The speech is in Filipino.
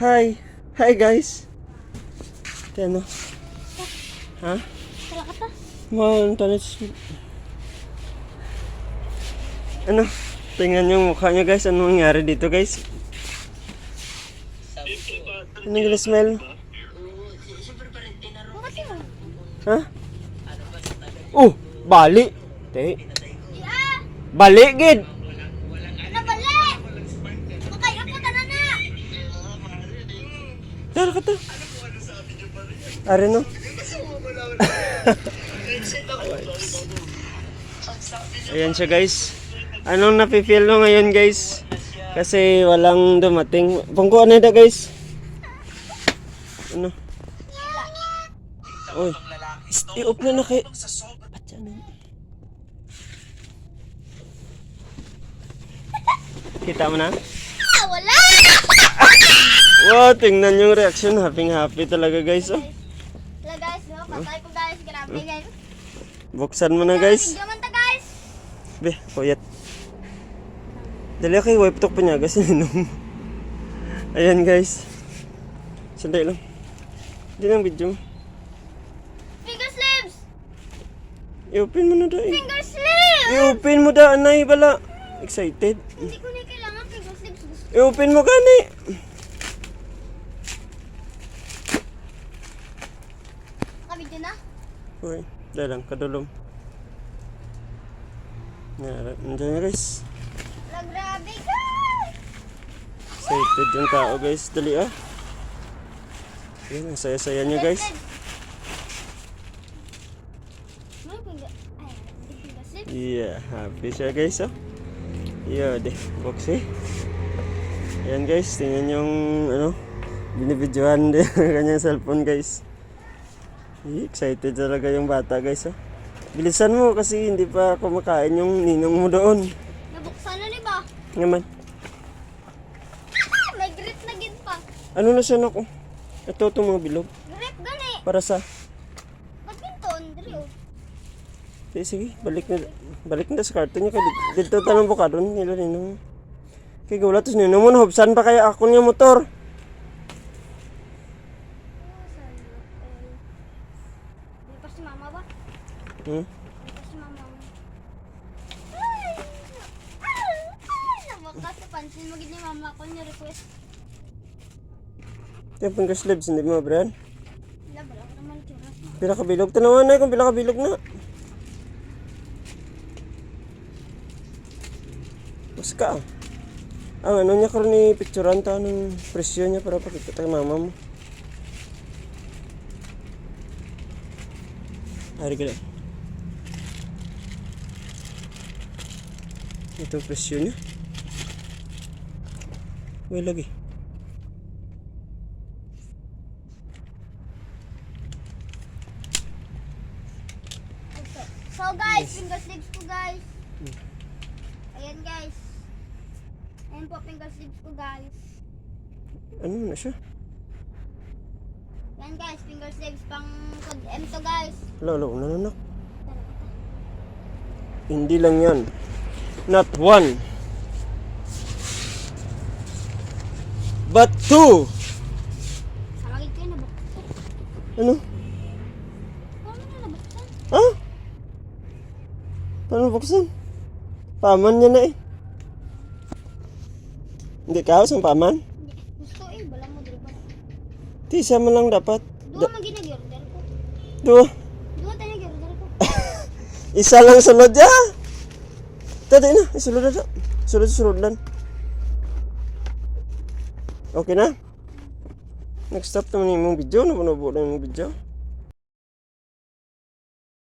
Hi. Hi guys. Ano? Ha? Tala ka ta. Man, tanis. Ano? Tingnan yung mukha niya guys. Anong nangyari dito guys? Anong gila smell? Bakit mo? Ha? Oh, bali. Te. Iya! Bali gid. Nabali! Makay ako tanan na! Tara ka to. Are no? Ayan siya guys. Anong nafe-feel mo ngayon guys? Kasi walang dumating. Pangkuan na da guys. Ano? Oy. I-off na kay. Atya na. Kita mo na? Ah, wala! Wow, tingnan yung reaction. Happy talaga guys. Oh. Wala guys, no? Patay ko guys. Grabe guys. Buksan mo na guys. Video man ta guys. Be, kuyat. Dali kay wipe talk pa niya kasi ninom. Ayan guys. Sandali lang. Hindi lang video mo. Finger sleeves! I-open mo na da eh. Finger sleeves! I-open mo da, anay bala. Excited. Hindi ko na kailangan finger sleeves. Gusto I-open mo gani. ka video na? Uy, dahil lang, kadulong. Nandiyan na guys. Wala, grabe guys! Excited yung tao guys. Dali ah. Ayan, ang saya-saya nyo guys. May finger... Ay, hindi finger sleeves. Yeah, happy siya guys oh. Yeah, de, box eh. Ayan guys, tingnan yung ano, binibidyohan din kanyang cellphone guys. Excited talaga yung bata guys oh. Bilisan mo kasi hindi pa kumakain yung ninong mo doon. Nabuksan na ni ba? Ngaman, May grip na gid pa. ano na siya nako? Ito itong mga bilog. Grip gani. Para sa, Badminton, diri oh. sige, balik na sa karton niya. Kaya dito tanong buka doon, nila ninong. Kaya gawala ito, ninong mo na, hubsan pa kaya ako niya motor. Hindi pa si mama ba? Hmm? Hindi pa si mama mo. Ay! Nabakas sa pansin mo gid ni mama ko niya request. Yung finger sleeves, hindi mo, Brian? Wala ba ako naman churas mo. Pila ka bilog, tanawan na kung pila ka bilog na. Mas ka ah. Ang ano niya karon ni picturean ta ng presyo niya para pakita kay mama mo. Ari ka lang. Ito ang presyo niya. Uy, lagi. So guys, finger sleeves ko guys. Ayan guys. Ayan po finger sleeves ko guys. Ano na siya? Ayan guys, finger sleeves pang code M to guys. Lalo, nananak. Hindi lang yan. Not one. But two. Samagid kayo nabuksan. Ano? Paano na nabuksan? Ha? Paano buksan? Paman niya na eh. Hindi ka sa paman? Hindi. Gusto eh, bala mo dito ba? Tisa mo lang dapat. Dua man ginag-order ko. Dua. Dua tayo nag-order ko. Isa lang sulod ya. Tadi na, isulod na. Sulod lang. Okay na? Next stop naman yung video. Nabunubo na yung video.